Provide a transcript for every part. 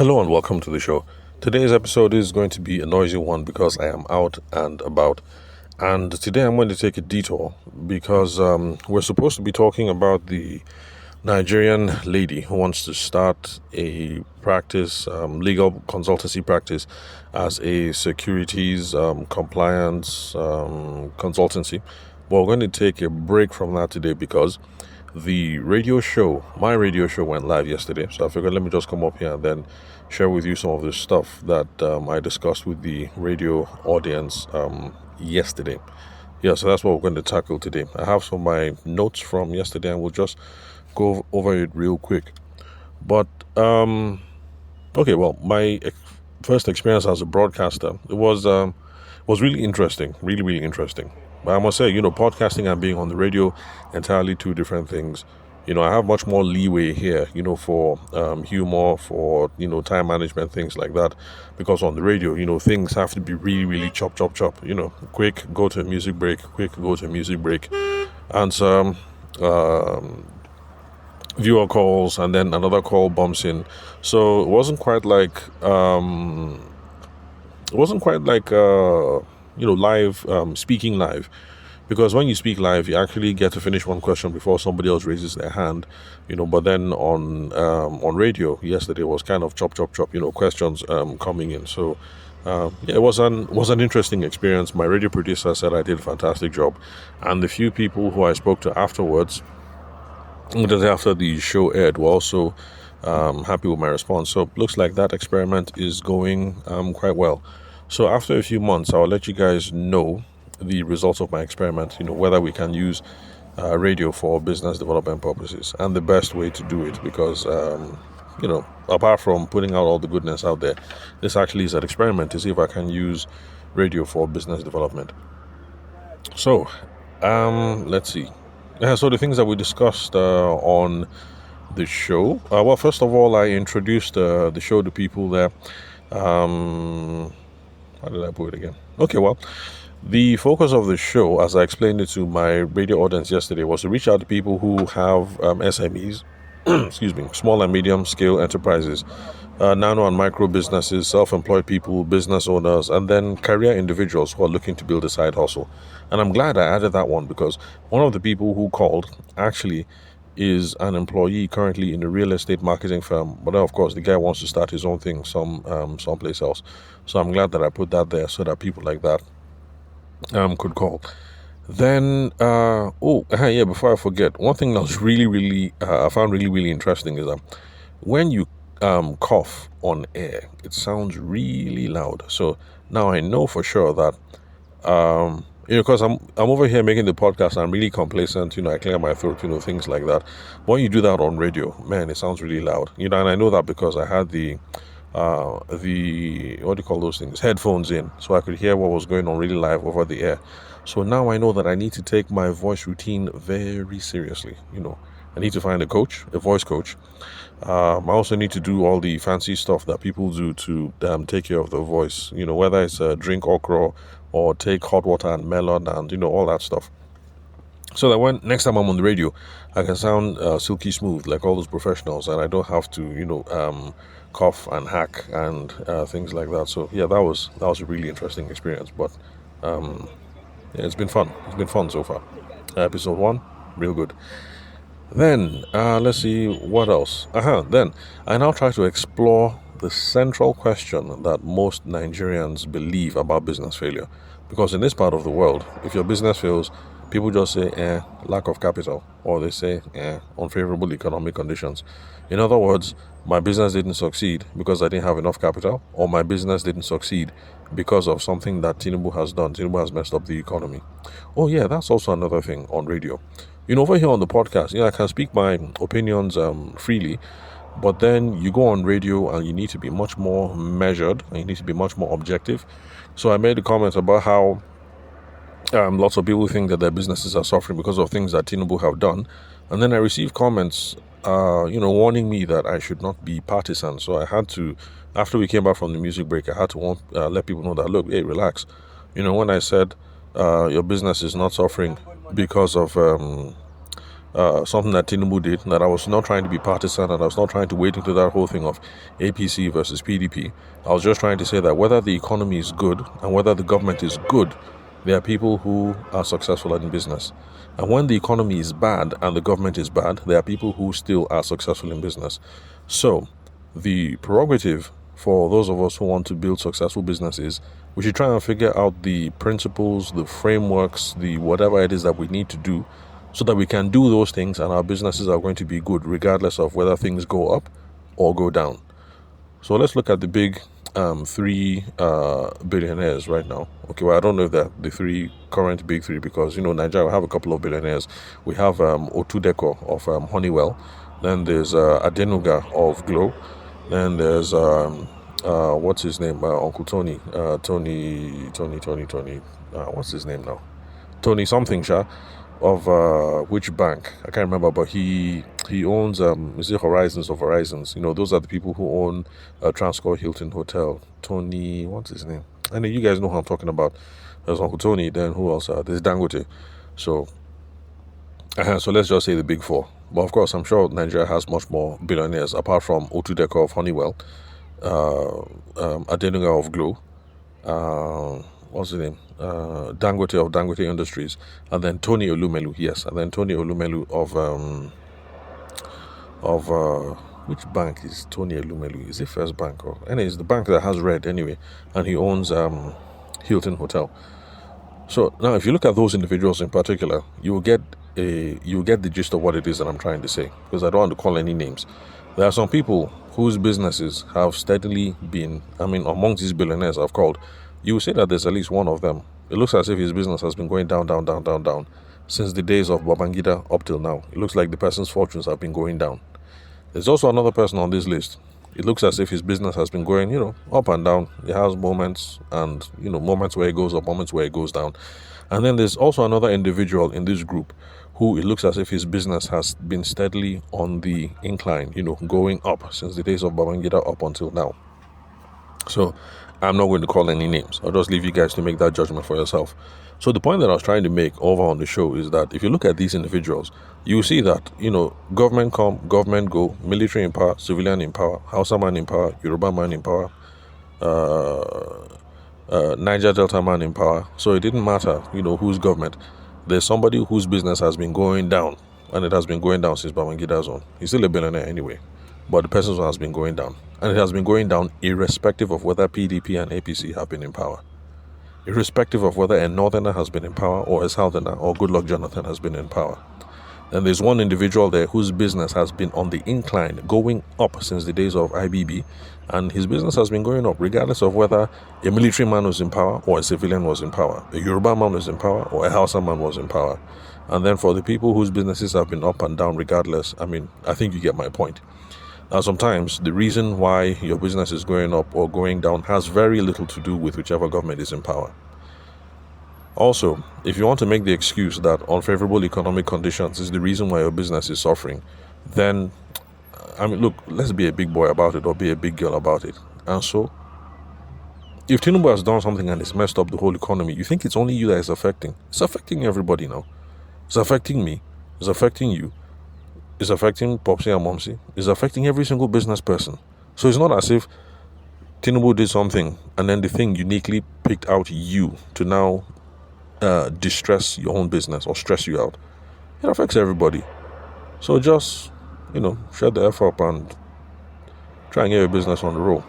Hello and welcome to the show. Today's episode is going to be a noisy one because I am out and about. And today I'm going to take a detour because we're supposed to be talking about the Nigerian lady who wants to start a practice, legal consultancy practice, as a securities compliance consultancy. But we're going to take a break from that today because my radio show went live yesterday. So I figured let me just come up here and then share with you some of the stuff that I discussed with the radio audience yesterday. Yeah, so that's what we're going to tackle today. I have some of my notes from yesterday and we'll just go over it real quick. But, okay, well, my first experience as a broadcaster, it was really interesting, really, really interesting. But I must say, podcasting and being on the radio, entirely two different things. I have much more leeway here, for humor, for, time management, things like that. Because on the radio, things have to be really, really chop, chop, chop. Quick, go to a music break, quick, go to a music break. Answer viewer calls, and then another call bumps in. So it wasn't quite like live, speaking live, because when you speak live you actually get to finish one question before somebody else raises their hand, but then on radio yesterday was kind of chop chop chop, questions coming in. So yeah, it was an interesting experience. My radio producer said I did a fantastic job, and the few people who I spoke to afterwards, after the show aired, were also happy with my response. So looks like that experiment is going quite well. So after a few months, I'll let you guys know the results of my experiment, whether we can use radio for business development purposes and the best way to do it. Because, apart from putting out all the goodness out there, this actually is an experiment to see if I can use radio for business development. So, let's see. So the things that we discussed on the show. Well, first of all, I introduced the show to people there. How did I put it again? Okay, well, the focus of the show, as I explained it to my radio audience yesterday, was to reach out to people who have SMEs, excuse me, small and medium scale enterprises, nano and micro businesses, self-employed people, business owners, and then career individuals who are looking to build a side hustle. And I'm glad I added that one because one of the people who called actually is an employee currently in a real estate marketing firm, but then of course the guy wants to start his own thing someplace else. So I'm glad that I put that there so that people like that could call. Then yeah, before I forget, one thing that was really really I found really really interesting is that when you cough on air, it sounds really loud. So now I know for sure that because I'm over here making the podcast, I'm really complacent, I clear my throat, things like that. When you do that on radio, man, it sounds really loud, and I know that because I had the what do you call those things, headphones in, so I could hear what was going on really live over the air. So now I know that I need to take my voice routine very seriously. I need to find a voice coach. I also need to do all the fancy stuff that people do to take care of the voice, whether it's drink okra or take hot water and melon and all that stuff, so that when next time I'm on the radio I can sound silky smooth like all those professionals, and I don't have to cough and hack and things like that. So yeah, that was a really interesting experience. But yeah, it's been fun so far. Episode 1, real good. Then let's see what else. Then I now try to explore the central question that most Nigerians believe about business failure. Because in this part of the world, if your business fails, people just say, lack of capital, or they say, unfavorable economic conditions. In other words, my business didn't succeed because I didn't have enough capital, or my business didn't succeed because of something that Tinubu has done. Tinubu has messed up the economy. Oh yeah, that's also another thing on radio. Over here on the podcast, I can speak my opinions freely, but then you go on radio and you need to be much more measured and you need to be much more objective. So I made a comment about how lots of people think that their businesses are suffering because of things that Tinubu have done, and then I received comments, warning me that I should not be partisan. So I had to, after we came back from the music break, I had to let people know that, look, hey, relax. When I said your business is not suffering because of something that Tinubu did, that I was not trying to be partisan and I was not trying to wade into that whole thing of APC versus PDP. I was just trying to say that whether the economy is good and whether the government is good, there are people who are successful in business. And when the economy is bad and the government is bad, there are people who still are successful in business. So the prerogative for those of us who want to build successful businesses, we should try and figure out the principles, the frameworks, the whatever it is that we need to do so that we can do those things and our businesses are going to be good regardless of whether things go up or go down. So let's look at the big three billionaires right now. Okay, well, I don't know if they're the three current big three because, Nigeria will have a couple of billionaires. We have Otudeko of Honeywell. Then there's Adenuga of Glow. Then there's, what's his name? Uncle Tony. Tony. What's his name now? Tony something, Sha. Of which bank? I can't remember, but he owns is it Horizons of Horizons? Those are the people who own Transcorp Hilton Hotel. Tony, what's his name? I know you guys know who I'm talking about. There's Uncle Tony. Then who else? There's Dangote. So let's just say the big four. But of course, I'm sure Nigeria has much more billionaires apart from Otudeko of Honeywell, Adenuga of Glow, what's his name? Dangote of Dangote Industries, and then Tony Olumelu. Yes, and then Tony Olumelu of which bank is Tony Olumelu? Is it First Bank or anyways the bank that has red anyway, and he owns Hilton Hotel. So now, if you look at those individuals in particular, you will get the gist of what it is that I'm trying to say, because I don't want to call any names. There are some people whose businesses have steadily been, among these billionaires I've called, you will say that there's at least one of them. It looks as if his business has been going down since the days of Babangida up till now. It looks like the person's fortunes have been going down. There's also another person on this list. It looks as if his business has been going, up and down. It has moments and, moments where it goes up, moments where it goes down. And then there's also another individual in this group who it looks as if his business has been steadily on the incline, going up since the days of Babangida up until now. So I'm not going to call any names. I'll just leave you guys to make that judgment for yourself. So the point that I was trying to make over on the show is that if you look at these individuals, you see that, government come, government go, military in power, civilian in power, Hausa man in power, Yoruba man in power, Niger Delta man in power. So it didn't matter, whose government. There's somebody whose business has been going down, and it has been going down since Babangida's own. He's still a billionaire anyway, but the person's one has been going down. And it has been going down irrespective of whether PDP and APC have been in power. Irrespective of whether a northerner has been in power or a southerner or Goodluck Jonathan has been in power. And there's one individual there whose business has been on the incline, going up since the days of IBB, and his business has been going up regardless of whether a military man was in power or a civilian was in power, a Yoruba man was in power or a Hausa man was in power. And then for the people whose businesses have been up and down regardless, I think you get my point. Now, sometimes the reason why your business is going up or going down has very little to do with whichever government is in power. Also, if you want to make the excuse that unfavorable economic conditions is the reason why your business is suffering, then, look, let's be a big boy about it or be a big girl about it. And so, if Tinubu has done something and it's messed up the whole economy, you think it's only you that it's affecting? It's affecting everybody now. It's affecting me. It's affecting you. It's affecting Popsy and Momsy. It's affecting every single business person. So it's not as if Tinubu did something and then the thing uniquely picked out you to now distress your own business or stress you out. It affects everybody. So just, shut the F up and try and get your business on the roll.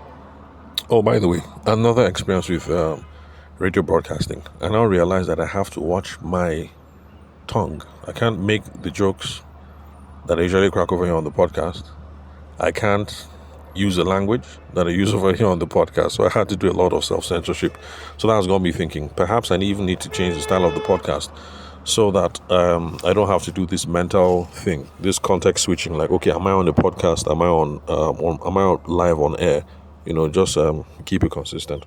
Oh, by the way, another experience with radio broadcasting. I now realize that I have to watch my tongue. I can't make the jokes that I usually crack over here on the podcast. I can't use the language that I use over here on the podcast. So I had to do a lot of self-censorship. So that has got me thinking, perhaps I even need to change the style of the podcast so that I don't have to do this mental thing, this context switching. Like, okay, am I on the podcast? Am I live on air? Just keep it consistent.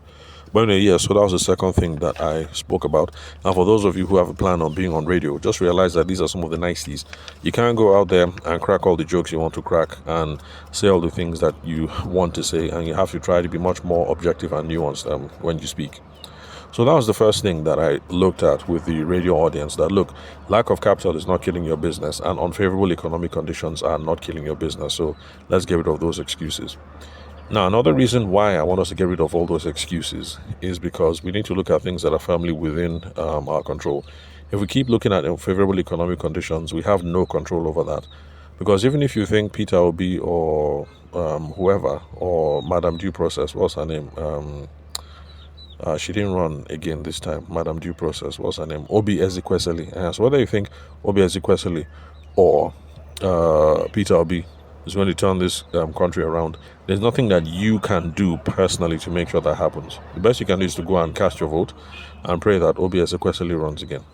But anyway, so that was the second thing that I spoke about. And for those of you who have a plan on being on radio, just realize that these are some of the niceties. You can't go out there and crack all the jokes you want to crack and say all the things that you want to say, and you have to try to be much more objective and nuanced when you speak. So that was the first thing that I looked at with the radio audience, that look, lack of capital is not killing your business and unfavorable economic conditions are not killing your business. So let's get rid of those excuses. Now, another reason why I want us to get rid of all those excuses is because we need to look at things that are firmly within our control. If we keep looking at unfavorable economic conditions, we have no control over that. Because even if you think Peter Obi or whoever, or Madam Due Process, what's her name? She didn't run again this time. Madam Due Process, what's her name? Obi Ezekwesili. So whether you think Obi Ezekwesili or Peter Obi is going to turn this country around, there's nothing that you can do personally to make sure that happens. The best you can do is to go and cast your vote and pray that Obi Ezekwesili runs again.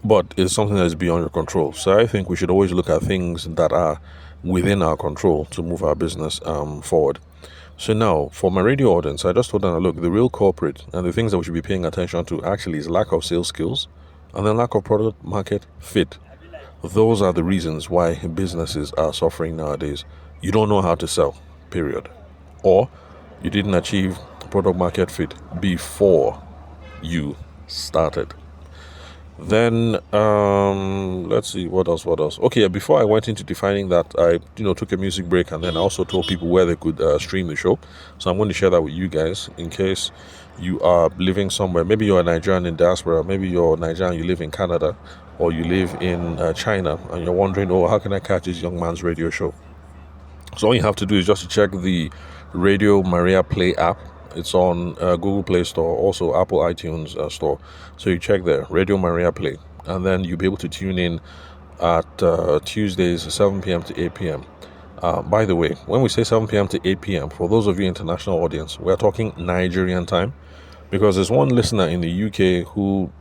But it's something that is beyond your control. So I think we should always look at things that are within our control to move our business forward. So now, for my radio audience, I just told them, look, the real culprit and the things that we should be paying attention to actually is lack of sales skills and then lack of product market fit. Those are the reasons why businesses are suffering nowadays. You don't know how to sell, period. Or you didn't achieve product market fit before you started. Then let's see, what else. Okay, before I went into defining that, I took a music break, and then I also told people where they could stream the show. So I'm going to share that with you guys in case you are living somewhere. Maybe you're a Nigerian in diaspora, maybe you're Nigerian, you live in Canada, or you live in China, and you're wondering, how can I catch this young man's radio show? So all you have to do is just to check the Radio Maria Play app. It's on Google Play Store, also Apple iTunes Store. So you check there, Radio Maria Play, and then you'll be able to tune in at Tuesdays, 7 p.m. to 8 p.m. By the way, when we say 7 p.m. to 8 p.m., for those of you international audience, we're talking Nigerian time, because there's one listener in the UK who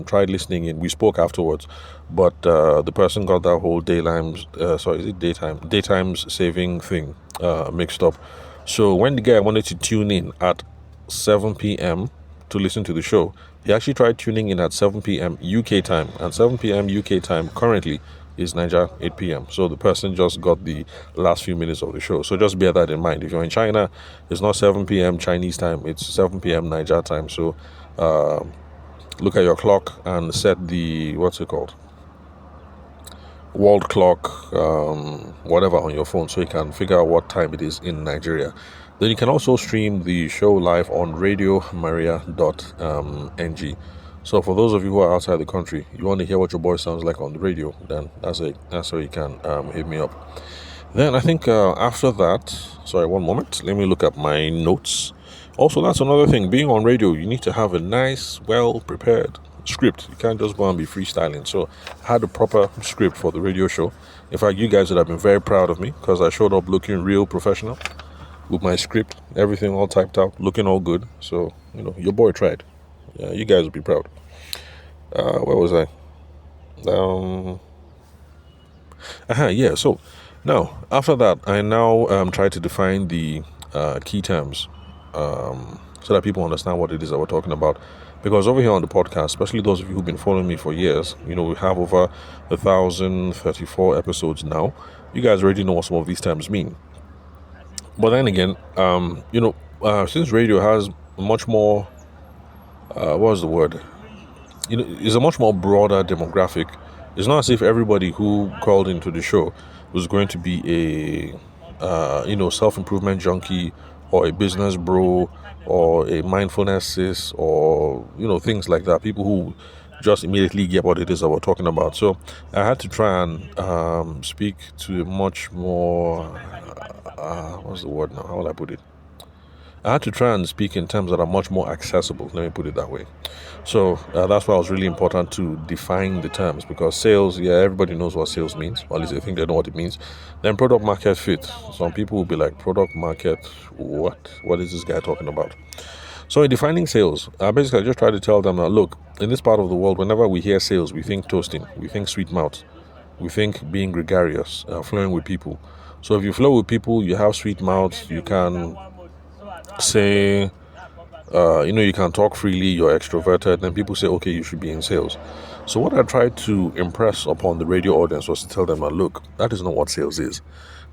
tried listening in. We spoke afterwards, but the person got that whole daytime saving thing mixed up. So when the guy wanted to tune in at 7 p.m. to listen to the show, he actually tried tuning in at 7 p.m. UK time. And 7 p.m. UK time currently is Niger 8 p.m. So the person just got the last few minutes of the show. So just bear that in mind. If you're in China, it's not 7 p.m. Chinese time. It's 7 p.m. Niger time. So look at your clock and set the, world clock, whatever on your phone, so you can figure out what time it is in Nigeria. Then you can also stream the show live on radiomaria.ng. So for those of you who are outside the country, you want to hear what your voice sounds like on the radio, then that's how you can hit me up. Then I think after that, sorry, one moment, let me look at my notes. Also, that's another thing, being on radio, you need to have a nice, well prepared script. You can't just go and be freestyling. So I had a proper script for the radio show. In fact, you guys would have been very proud of me because I showed up looking real professional with my script, everything all typed out, looking all good. So your boy tried. You guys would be proud. Where was I? So now after that, I now try to define the key terms so that people understand what it is that we're talking about. Because over here on the podcast, especially those of you who've been following me for years, we have over 1,034 episodes now. You guys already know what some of these terms mean. But then again, since radio has much more, it's a much more broader demographic. It's not as if everybody who called into the show was going to be a, self-improvement junkie or a business bro or a mindfulness sis or things like that, people who just immediately get what it is that we're talking about. So I had to try and speak to a much more what's the word now, how will I put it, I had to try and speak in terms that are much more accessible, let me put it that way. So that's why it was really important to define the terms, because sales, everybody knows what sales means, or at least they think they know what it means. Then product market fit. Some people will be like, product market, what is this guy talking about? So in defining sales, I basically just try to tell them that, look, in this part of the world, whenever we hear sales, we think toasting, we think sweet mouth, we think being gregarious, flowing with people. So if you flow with people, you have sweet mouth, you can say, you can talk freely, you're extroverted, then people say, okay, you should be in sales. So what I tried to impress upon the radio audience was to tell them, look, that is not what sales is.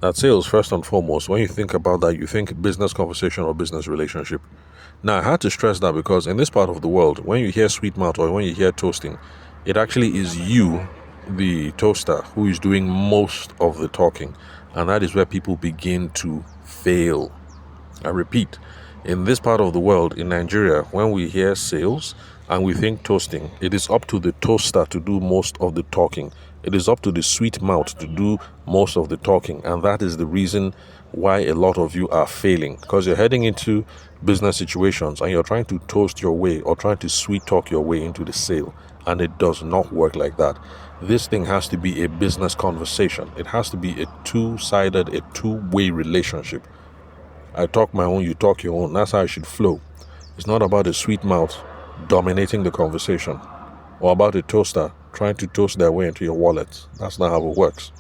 that sales, first and foremost, when you think about that, you think business conversation or business relationship. Now, I had to stress that because in this part of the world, when you hear sweet mouth or when you hear toasting, it actually is you, the toaster, who is doing most of the talking. And that is where people begin to fail. I repeat, in this part of the world, in Nigeria, when we hear sales and we think toasting, it is up to the toaster to do most of the talking. It is up to the sweet mouth to do most of the talking. And that is the reason why a lot of you are failing, because you're heading into business situations and you're trying to toast your way or trying to sweet talk your way into the sale. And it does not work like that. This thing has to be a business conversation. It has to be a two-sided, a two-way relationship. I talk my own, you talk your own. That's how it should flow. It's not about a sweet mouth dominating the conversation or about a toaster trying to toast their way into your wallet. That's not how it works.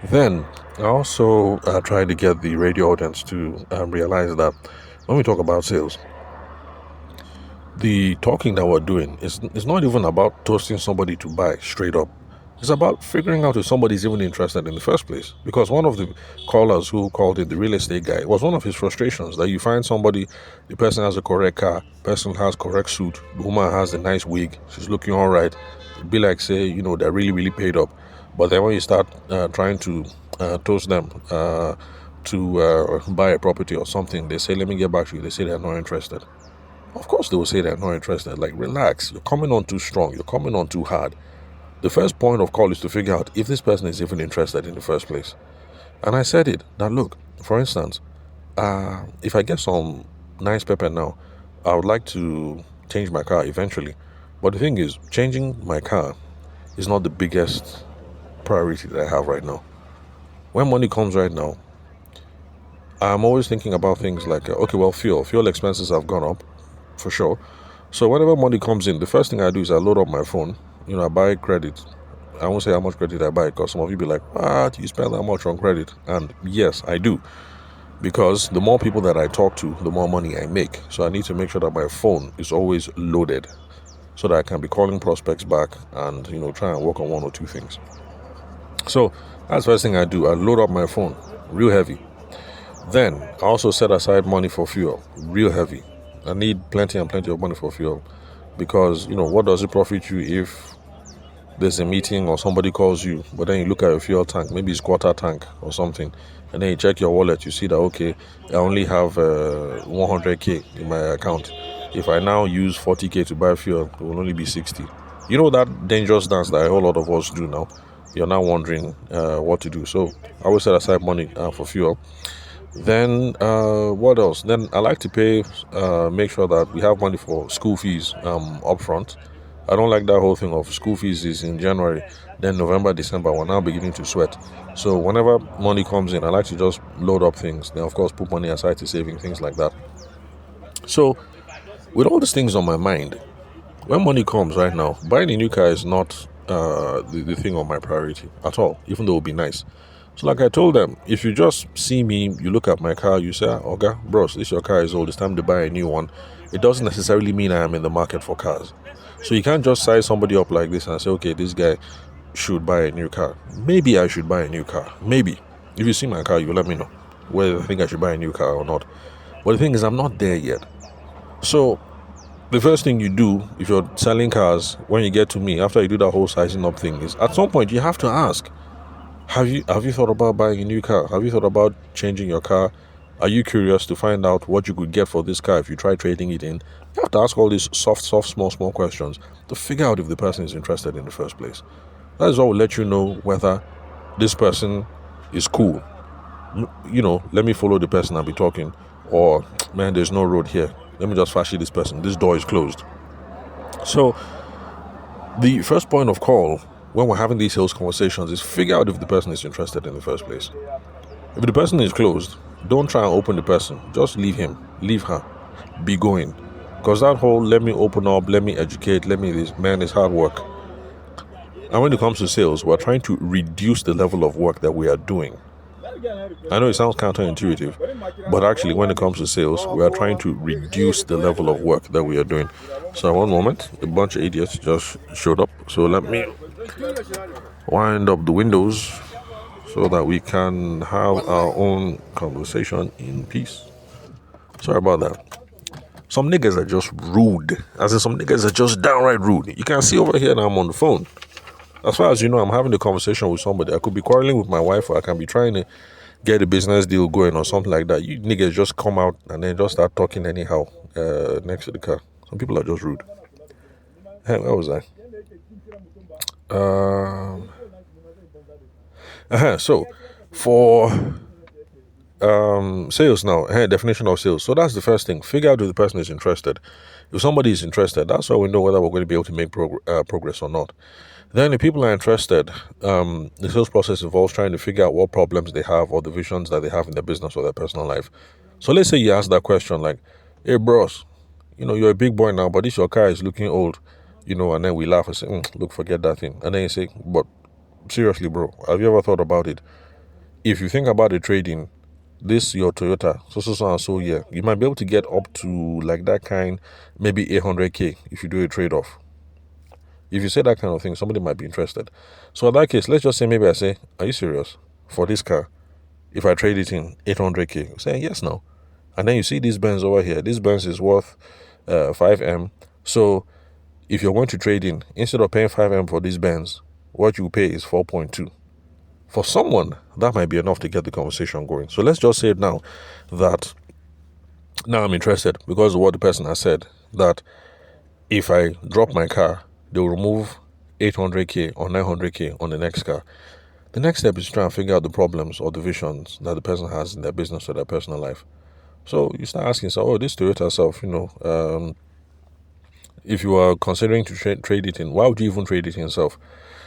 Then I also try to get the radio audience to realize that when we talk about sales, the talking that we're doing is not even about toasting somebody to buy straight up. It's about figuring out if somebody's even interested in the first place. Because one of the callers who called in, the real estate guy, was one of his frustrations that you find somebody, the person has a correct car, person has correct suit, the woman has a nice wig, she's looking all right. It'd be like, say, they're really, really paid up. But then when you start trying to toast them to buy a property or something, they say, let me get back to you. They say they're not interested. Of course they will say they're not interested. Like, relax, you're coming on too strong, you're coming on too hard. The first point of call is to figure out if this person is even interested in the first place. And I said it. Now look, for instance, if I get some nice pepper now, I would like to change my car eventually. But the thing is, changing my car is not the biggest priority that I have right now. When money comes right now, I'm always thinking about things like, fuel expenses have gone up, for sure. So whenever money comes in, the first thing I do is I load up my phone. I buy credit. I won't say how much credit I buy, because some of you be like, you spend that much on credit? And yes, I do. Because the more people that I talk to, the more money I make. So I need to make sure that my phone is always loaded so that I can be calling prospects back and, try and work on one or two things. So that's the first thing I do. I load up my phone real heavy. Then I also set aside money for fuel, real heavy. I need plenty and plenty of money for fuel. Because, what does it profit you if there's a meeting or somebody calls you, but then you look at your fuel tank, maybe it's quarter tank or something, and then you check your wallet, you see that, okay, I only have 100k in my account. If I now use 40k to buy fuel, it will only be 60. That dangerous dance that a whole lot of us do now? You're now wondering what to do. So I always set aside money for fuel. Then what else? Then I like to make sure that we have money for school fees up front. I don't like that whole thing of school fees is in January, then November, December, we're now beginning to sweat. So whenever money comes in, I like to just load up things. Then of course put money aside to saving, things like that. So with all these things on my mind, when money comes right now, buying a new car is not the thing on my priority at all, even though it would be nice. So like I told them, if you just see me, you look at my car, you say, okay, bros, this your car is old, it's time to buy a new one. It doesn't necessarily mean I am in the market for cars. So you can't just size somebody up like this and say, okay, this guy should buy a new car. Maybe I should buy a new car. Maybe. If you see my car, you let me know whether I think I should buy a new car or not. But the thing is, I'm not there yet. So the first thing you do if you're selling cars, when you get to me, after you do that whole sizing up thing, is at some point you have to ask, have you thought about buying a new car? Have you thought about changing your car? Are you curious to find out what you could get for this car if you try trading it in? You have to ask all these soft, small questions to figure out if the person is interested in the first place. That is what will let you know whether this person is cool. Let me follow the person I'll be talking. Or, man, there's no road here. Let me just flash this person. This door is closed. So, the first point of call when we're having these sales conversations is figure out if the person is interested in the first place. If the person is closed, don't try and open the person. Just leave him, leave her, be going. Because that whole let me open up, let me educate, this man is hard work. And when it comes to sales, we're trying to reduce the level of work that we are doing. I know it sounds counterintuitive, but actually when it comes to sales, we are trying to reduce the level of work that we are doing. So one moment, a bunch of idiots just showed up. So let me wind up the windows so that we can have our own conversation in peace. Sorry about that. Some niggas are just rude. As in, some niggas are just downright rude. You can see over here that I'm on the phone. As far as you know, I'm having a conversation with somebody. I could be quarreling with my wife, or I can be trying to get a business deal going or something like that. You niggas just come out and then just start talking anyhow next to the car. Some people are just rude. Hey, where was I? So, for sales now, definition of sales. So that's the first thing. Figure out if the person is interested. If somebody is interested, that's how we know whether we're going to be able to make progress or not. Then, if people are interested, the sales process involves trying to figure out what problems they have or the visions that they have in their business or their personal life. So let's say you ask that question like, "Hey, bros, you're a big boy now, but this your car is looking old," and then we laugh and say, "Look, forget that thing." And then you say, "But seriously, bro, have you ever thought about it? If you think about the trading, this your Toyota, so and so, yeah, you might be able to get up to like that kind, maybe 800k if you do a trade off." If you say that kind of thing, somebody might be interested. So in that case, let's just say maybe I say, "Are you serious? For this car, if I trade it in 800k, say yes now." And then you see this Benz over here. This Benz is worth 5M. So if you're going to trade in, instead of paying 5M for this Benz, what you pay is 4.2. For someone, that might be enough to get the conversation going. So let's just say now that now I'm interested because of what the person has said, that if I drop my car, they'll remove 800k or 900k on the next car. The next step is to try and figure out the problems or the visions that the person has in their business or their personal life. So you start asking yourself, this Toyota self, if you are considering to trade it in, why would you even trade it in yourself?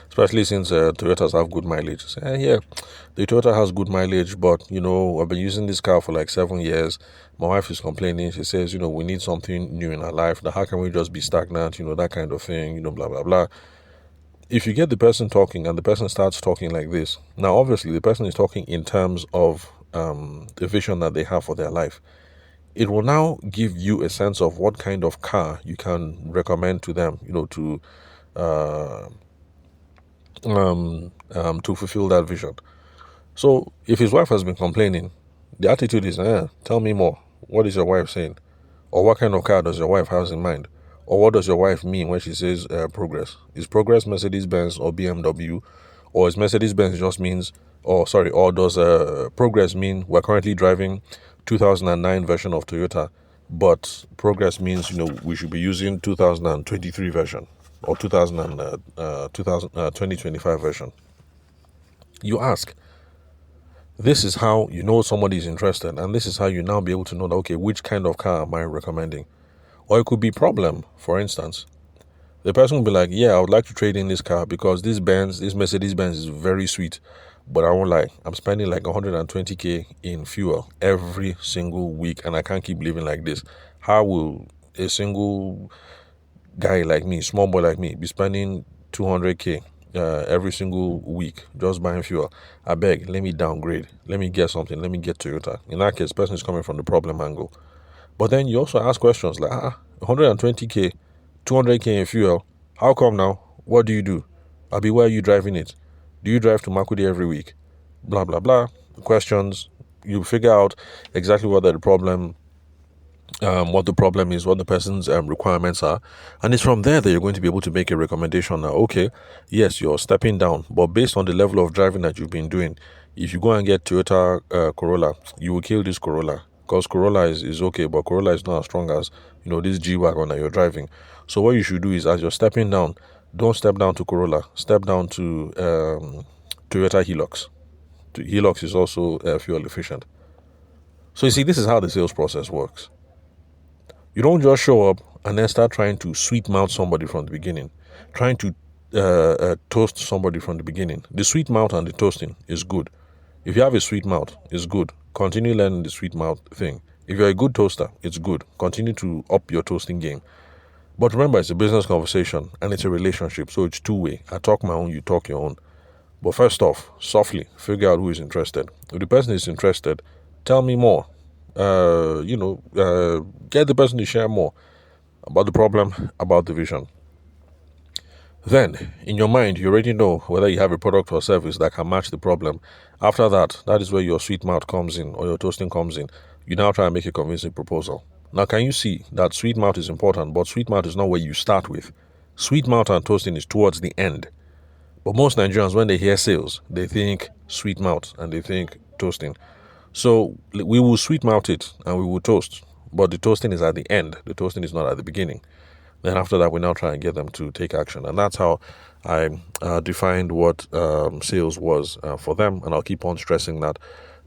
Especially since Toyotas have good mileage. Say, yeah, the Toyota has good mileage, but I've been using this car for like 7 years. My wife is complaining. She says, we need something new in our life. How can we just be stagnant? That kind of thing. Blah blah blah. If you get the person talking and the person starts talking like this, now obviously the person is talking in terms of the vision that they have for their life. It will now give you a sense of what kind of car you can recommend to them, to fulfill that vision. So if his wife has been complaining, the attitude is, tell me more. What is your wife saying? Or what kind of car does your wife have in mind? Or what does your wife mean when she says progress? Is progress Mercedes-Benz or BMW? Or is Mercedes-Benz just means, or does progress mean we're currently driving 2009 version of Toyota, but progress means, we should be using 2023 version or 2025 version? You ask. This is how you know somebody is interested, and this is how you now be able to know that, okay, which kind of car am I recommending? Or it could be problem, for instance. The person will be like, yeah, I would like to trade in this car because this Mercedes-Benz is very sweet, but I won't lie, I'm spending like 120k in fuel every single week, and I can't keep living like this. How will a single guy like me, small boy like me, be spending 200k every single week just buying fuel? I beg, let me downgrade. Let me get something. Let me get Toyota. In that case, person is coming from the problem angle. But then you also ask questions like, 120k, 200k in fuel. How come now? What do you do? Abi, where are you driving it? Do you drive to Makudi every week? Blah, blah, blah. Questions. You figure out exactly what the problem is, what the person's requirements are, and it's from there that you're going to be able to make a recommendation. Now, okay, yes, you're stepping down, but based on the level of driving that you've been doing, if you go and get Toyota Corolla, you will kill this Corolla, because Corolla is okay, but Corolla is not as strong as this G-Wagon that you're driving. So what you should do is, as you're stepping down, don't step down to Corolla, step down to Toyota Hilux. Hilux is also fuel efficient. So you see, this is how the sales process works. You don't just show up and then start trying to sweet mouth somebody from the beginning, trying to toast somebody from the beginning. The sweet mouth and the toasting is good. If you have a sweet mouth, it's good. Continue learning the sweet mouth thing. If you're a good toaster, it's good. Continue to up your toasting game. But remember, it's a business conversation and it's a relationship, so it's two-way. I talk my own, you talk your own. But first off, softly, figure out who is interested. If the person is interested, tell me more. Get the person to share more about the problem, about the vision. Then, in your mind, you already know whether you have a product or service that can match the problem. After that, that is where your sweet mouth comes in or your toasting comes in. You now try and make a convincing proposal. Now, can you see that sweet mouth is important, but sweet mouth is not where you start with? Sweet mouth and toasting is towards the end. But most Nigerians, when they hear sales, they think sweet mouth and they think toasting. So we will sweet mouth it and we will toast, but the toasting is at the end. The toasting is not at the beginning. Then after that, we now try and get them to take action. And that's how I defined what sales was for them. And I'll keep on stressing that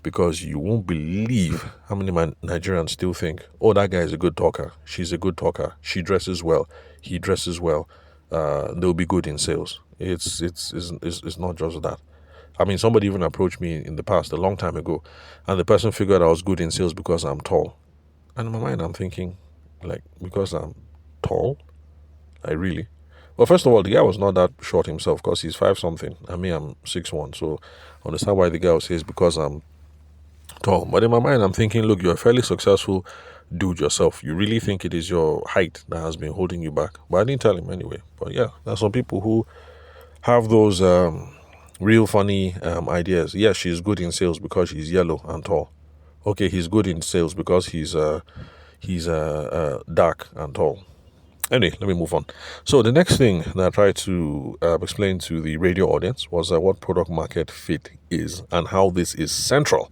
because you won't believe how many Nigerians still think, oh, that guy is a good talker. She's a good talker. She dresses well. He dresses well. They'll be good in sales. It's not just that. I mean, somebody even approached me in the past, a long time ago, and the person figured I was good in sales because I'm tall. And in my mind, I'm thinking, like, because I'm tall? I really. Well, first of all, the guy was not that short himself because he's 5 something. I mean, I'm 6'1". So I understand why the guy says because I'm tall. But in my mind, I'm thinking, look, you're a fairly successful dude yourself. You really think it is your height that has been holding you back? But I didn't tell him anyway. But yeah, there's some people who have those real funny ideas. Yeah, she's good in sales because she's yellow and tall. Okay, he's good in sales because he's dark and tall. Anyway, let me move on. So the next thing that I tried to explain to the radio audience was what product market fit is and how this is central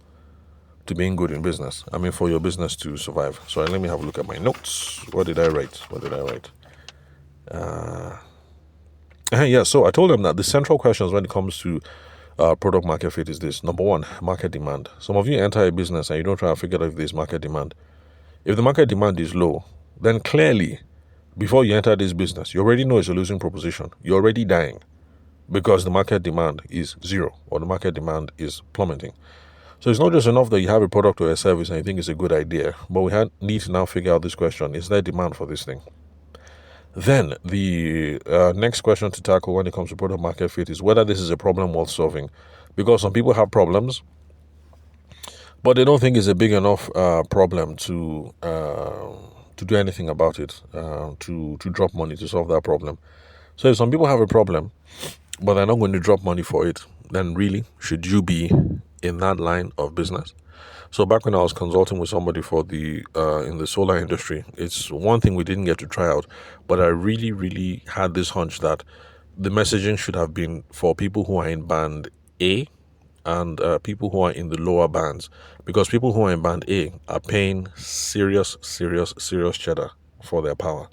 to being good in business. I mean, for your business to survive. So let me have a look at my notes. What did I write? Yeah, so I told them that the central questions when it comes to product market fit is this. Number one, market demand. Some of you enter a business and you don't try to figure out if there's market demand. If the market demand is low, then clearly, before you enter this business, you already know it's a losing proposition. You're already dying because the market demand is zero or the market demand is plummeting. So it's not just enough that you have a product or a service and you think it's a good idea, but we need to now figure out this question. Is there demand for this thing? Then the next question to tackle when it comes to product market fit is whether this is a problem worth solving. Because some people have problems, but they don't think it's a big enough problem to do anything about it, to drop money to solve that problem. So if some people have a problem, but they're not going to drop money for it, then really, should you be in that line of business? So back when I was consulting with somebody for the in the solar industry, it's one thing we didn't get to try out, but I really, really had this hunch that the messaging should have been for people who are in band A and people who are in the lower bands, because people who are in band A are paying serious cheddar for their power.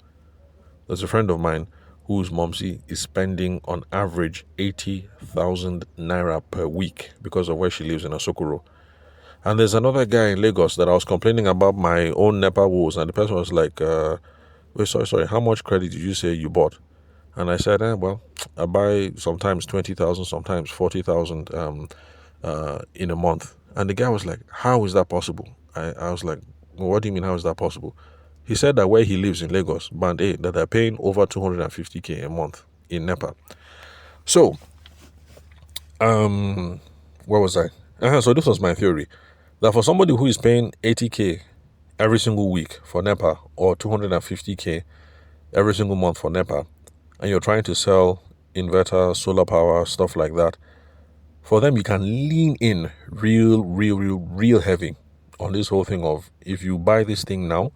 There's a friend of mine whose momsy is spending on average 80,000 naira per week because of where she lives in Asokoro. And there's another guy in Lagos that I was complaining about my own NEPA woes, and the person was like, wait, sorry, how much credit did you say you bought? And I said, well, I buy sometimes 20,000, sometimes 40,000 in a month. And the guy was like, how is that possible? I was like, well, what do you mean, how is that possible? He said that where he lives in Lagos, Band A, that they're paying over 250k a month in NEPA. So, where was I? So this was my theory, that for somebody who is paying 80k every single week for NEPA or 250k every single month for NEPA, and you're trying to sell inverter, solar power, stuff like that, for them, you can lean in real heavy on this whole thing of, if you buy this thing now,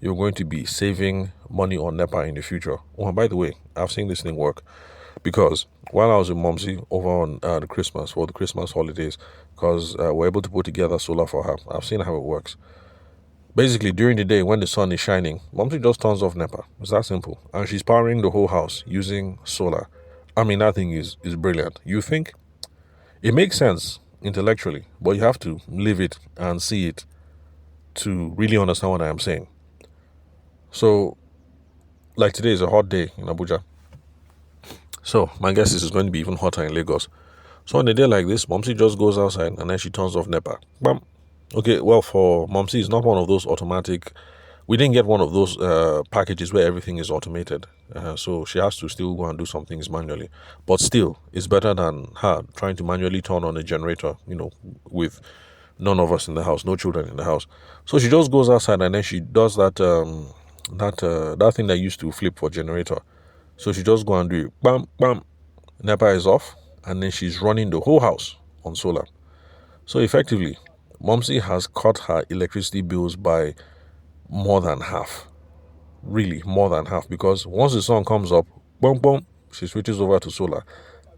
you're going to be saving money on NEPA in the future. Oh, and by the way, I've seen this thing work, because while I was in Momsy over on the Christmas holidays, because we're able to put together solar for her, I've seen how it works. Basically, during the day when the sun is shining, Momsy just turns off NEPA. It's that simple. And she's powering the whole house using solar. I mean, that thing is brilliant. You think? It makes sense intellectually, but you have to live it and see it to really understand what I am saying. So, like today is a hot day in Abuja. So, my guess is it's going to be even hotter in Lagos. So, on a day like this, Momsy just goes outside and then she turns off NEPA. Bam. Okay, well, for Momsy, it's not one of those automatic. We didn't get one of those packages where everything is automated. So she has to still go and do some things manually. But still, it's better than her trying to manually turn on a generator, with none of us in the house, no children in the house. So she just goes outside and then she does that thing that used to flip for generator. So she just go and do it. Bam, bam. NEPA is off, and then she's running the whole house on solar. So effectively, Momsy has cut her electricity bills by more than half. Really, more than half. Because once the sun comes up, boom, boom, she switches over to solar.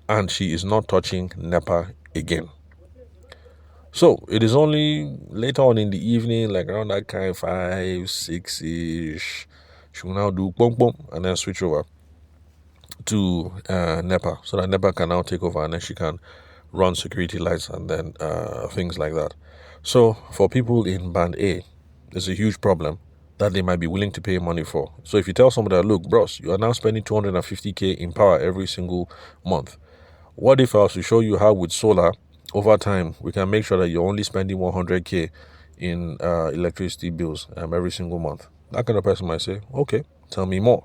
And she is not touching NEPA again. So it is only later on in the evening, like around that kind of 5, 6 ish, she will now do boom, boom, and then switch over to NEPA, so that NEPA can now take over, and then she can run security lights and then things like that. So for people in band A, it's a huge problem that they might be willing to pay money for. So if you tell somebody that, look, bros, you are now spending 250k in power every single month. What if I was to show you how with solar, over time, we can make sure that you're only spending 100k in electricity bills every single month? That kind of person might say, okay, tell me more.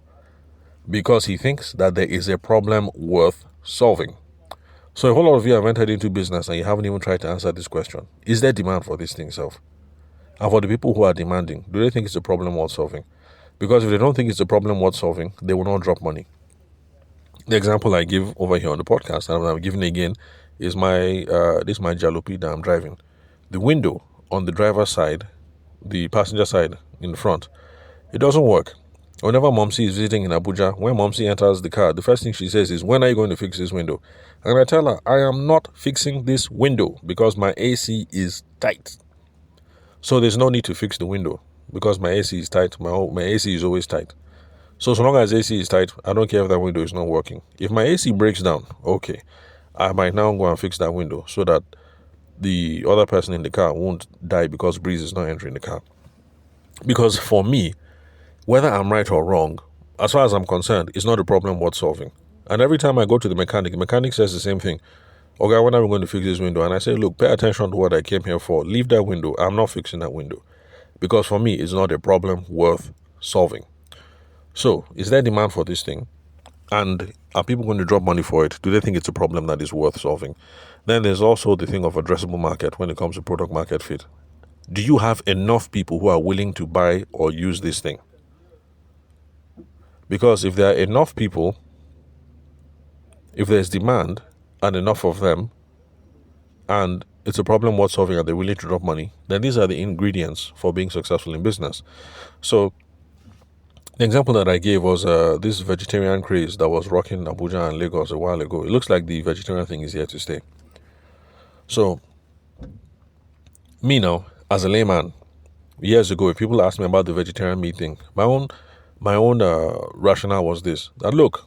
Because he thinks that there is a problem worth solving. So a whole lot of you have entered into business and you haven't even tried to answer this question. Is there demand for this thing itself? And for the people who are demanding, do they think it's a problem worth solving? Because if they don't think it's a problem worth solving, they will not drop money. The example I give over here on the podcast, and I'm giving again, is my jalopy that I'm driving. The window on the driver's side, the passenger side in the front, it doesn't work. Whenever Momsy is visiting in Abuja, when Momsy enters the car, the first thing she says is, when are you going to fix this window? And I tell her, I am not fixing this window because my AC is tight. So there's no need to fix the window because my AC is tight. My AC is always tight. So long as AC is tight, I don't care if that window is not working. If my AC breaks down, okay, I might now go and fix that window so that the other person in the car won't die because breeze is not entering the car. Because for me, whether I'm right or wrong, as far as I'm concerned, it's not a problem worth solving. And every time I go to the mechanic says the same thing. Okay, when are we going to fix this window? And I say, look, pay attention to what I came here for. Leave that window. I'm not fixing that window. Because for me, it's not a problem worth solving. So, is there demand for this thing? And are people going to drop money for it? Do they think it's a problem that is worth solving? Then there's also the thing of addressable market when it comes to product market fit. Do you have enough people who are willing to buy or use this thing? Because if there are enough people, if there's demand and enough of them, and it's a problem worth solving and they're willing to drop money, then these are the ingredients for being successful in business. So the example that I gave was this vegetarian craze that was rocking Abuja and Lagos a while ago. It looks like the vegetarian thing is here to stay. So me now, as a layman, years ago, if people asked me about the vegetarian meat thing, my own rationale was this: that look,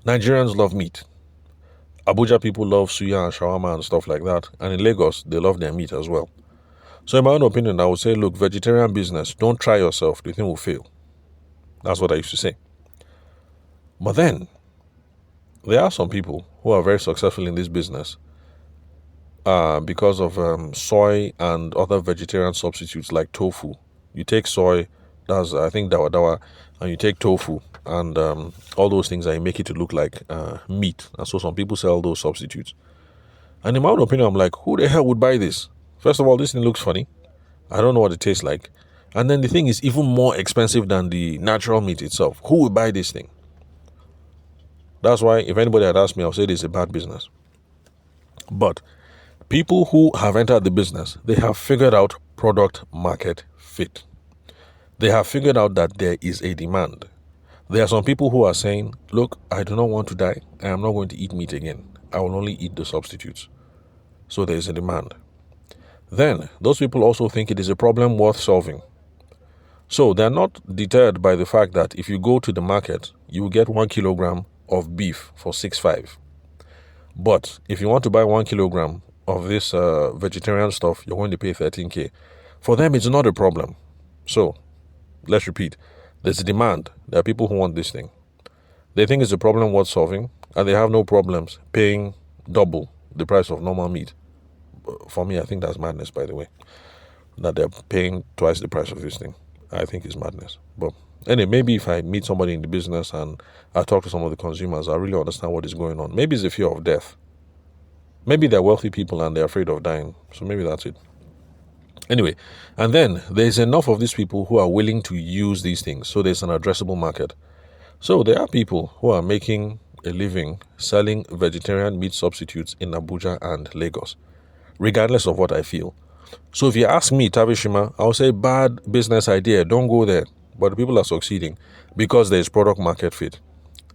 Nigerians love meat. Abuja people love suya and shawarma and stuff like that, and in Lagos they love their meat as well. So in my own opinion, I would say, look, vegetarian business, don't try yourself. The thing will fail. That's what I used to say. But then there are some people who are very successful in this business because of soy and other vegetarian substitutes like tofu. You take soy, that's I think dawa, and you take tofu and all those things, and you make it to look like meat. And so some people sell those substitutes. And in my own opinion, I'm like, who the hell would buy this? First of all, this thing looks funny. I don't know what it tastes like. And then the thing is even more expensive than the natural meat itself. Who would buy this thing? That's why if anybody had asked me, I'll say this is a bad business. But people who have entered the business, they have figured out product market fit. They have figured out that there is a demand. There are some people who are saying, look, I do not want to die. I am not going to eat meat again. I will only eat the substitutes. So there is a demand. Then those people also think it is a problem worth solving. So they're not deterred by the fact that if you go to the market, you will get 1 kilogram of beef for 6.5. But if you want to buy 1 kilogram of this vegetarian stuff, you're going to pay 13k. For them, it's not a problem. So let's repeat. There's a demand. There are people who want this thing. They think it's a problem worth solving, and they have no problems paying double the price of normal meat. For me, I think that's madness, by the way, that they're paying twice the price of this thing. I think it's madness. But anyway, maybe if I meet somebody in the business and I talk to some of the consumers, I really understand what is going on. Maybe it's a fear of death. Maybe they're wealthy people and they're afraid of dying. So maybe that's it. Anyway, and then there's enough of these people who are willing to use these things. So there's an addressable market. So there are people who are making a living selling vegetarian meat substitutes in Abuja and Lagos, regardless of what I feel. So if you ask me, Tavishima, I'll say bad business idea, don't go there. But the people are succeeding because there is product market fit.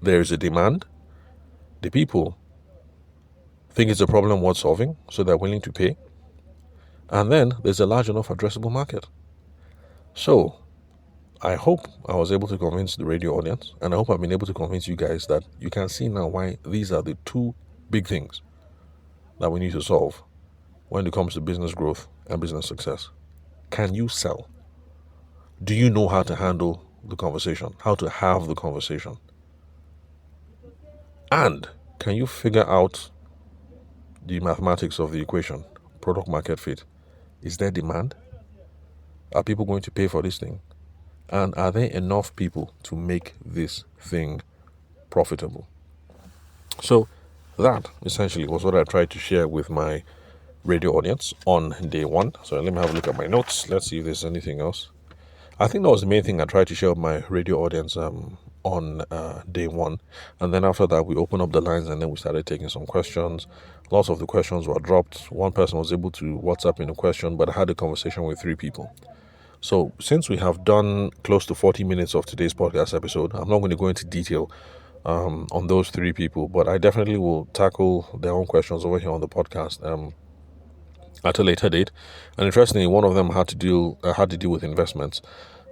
There is a demand. The people think it's a problem worth solving, so they're willing to pay. And then there's a large enough addressable market. So I hope I was able to convince the radio audience, and I hope I've been able to convince you guys that you can see now why these are the two big things that we need to solve when it comes to business growth and business success. Can you sell? Do you know how to handle the conversation, how to have the conversation? And can you figure out the mathematics of the equation, product market fit? Is there demand? Are people going to pay for this thing? And are there enough people to make this thing profitable? So that essentially was what I tried to share with my radio audience on day one. So let me have a look at my notes. Let's see if there's anything else. I think that was the main thing I tried to share with my radio audience on day one. And then after that, we opened up the lines and then we started taking some questions. Lots of the questions were dropped. One person was able to WhatsApp in a question, but I had a conversation with 3 people. So since we have done close to 40 minutes of today's podcast episode, I'm not going to go into detail on those 3 people, but I definitely will tackle their own questions over here on the podcast at a later date. And interestingly, one of them had to deal with investments.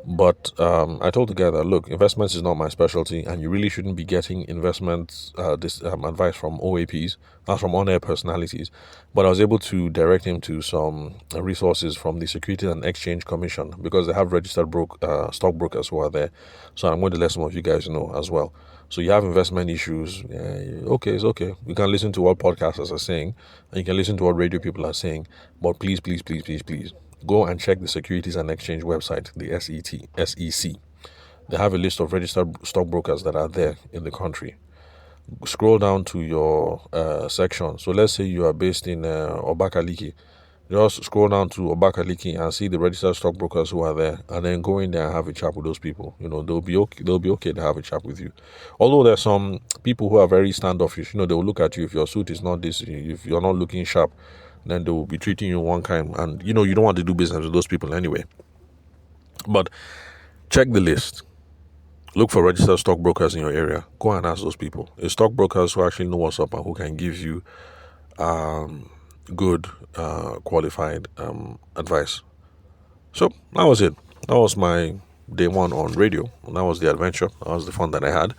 But I told the guy that, look, investments is not my specialty, and you really shouldn't be getting investment advice from OAPs, not from on-air personalities. But I was able to direct him to some resources from the Securities and Exchange Commission, because they have registered stockbrokers who are there. So I'm going to let some of you guys know as well. So you have investment issues, okay, it's okay. You can listen to what podcasters are saying, and you can listen to what radio people are saying. But please, go and check the Securities and Exchange website, the SEC. They have a list of registered stockbrokers that are there in the country. Scroll down to your section. So let's say you are based in Obakaliki. Just scroll down to Obakaliki and see the registered stockbrokers who are there, and then go in there and have a chat with those people. They'll be okay. They'll be okay to have a chat with you. Although there's some people who are very standoffish. They will look at you if your suit is not this, if you're not looking sharp, then they will be treating you one kind. And you don't want to do business with those people anyway. But check the list. Look for registered stockbrokers in your area. Go and ask those people. It's stockbrokers who actually know what's up and who can give you good, qualified advice. So that was it. That was my day one on radio. And that was the adventure. That was the fun that I had.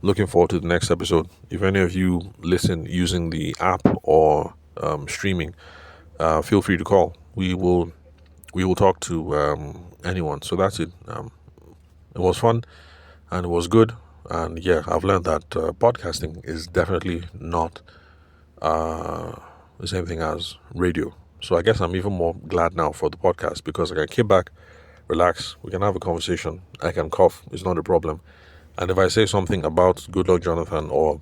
Looking forward to the next episode. If any of you listen using the app or streaming, feel free to call. We will talk to anyone. So that's it. It was fun and it was good. And yeah, I've learned that podcasting is definitely not the same thing as radio. So I guess I'm even more glad now for the podcast, because I can kick back, relax, we can have a conversation. I can cough, it's not a problem. And if I say something about Goodluck Jonathan or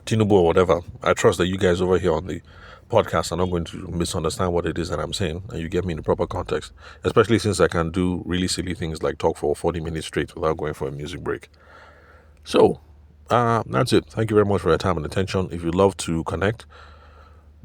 Tinubu or whatever, I trust that you guys over here on the podcast are not going to misunderstand what it is that I'm saying, and you get me in the proper context, especially since I can do really silly things like talk for 40 minutes straight without going for a music break. So that's it. Thank you very much for your time and attention. If you'd love to connect,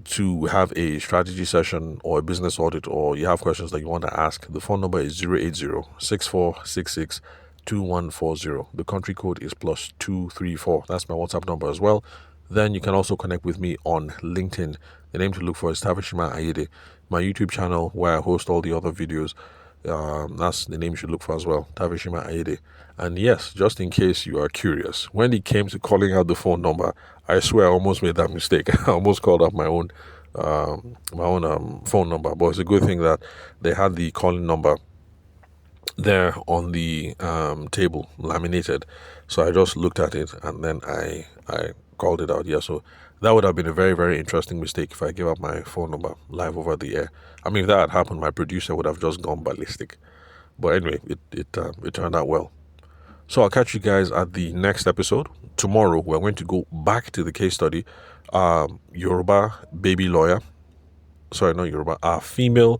to have a strategy session or a business audit, or you have questions that you want to ask, the phone number is 080-6466-2140. The country code is +234. That's my WhatsApp number as well. Then you can also connect with me on LinkedIn. The name to look for is Tavishima Ayede. My YouTube channel, where I host all the other videos, that's the name you should look for as well, Tavishima Ayede. And yes, just in case you are curious, when it came to calling out the phone number, I swear I almost made that mistake. I almost called up my own phone number. But it's a good thing that they had the calling number there on the table, laminated. So I just looked at it and then I called it out. Yeah, so that would have been a very, very interesting mistake if I gave up my phone number live over the air. I mean, if that had happened, my producer would have just gone ballistic. But anyway, it turned out well. So I'll catch you guys at the next episode. Tomorrow, we're going to go back to the case study. Yoruba baby lawyer. Sorry, not Yoruba. A female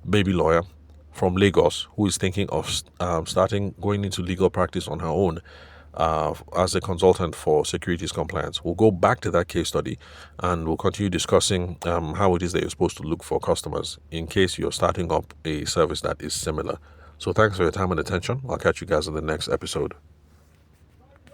baby lawyer from Lagos who is thinking of going into legal practice on her own. as a consultant for securities compliance. We'll go back to that case study and we'll continue discussing how it is that you're supposed to look for customers in case you're starting up a service that is similar. So thanks for your time and attention. I'll catch you guys in the next episode.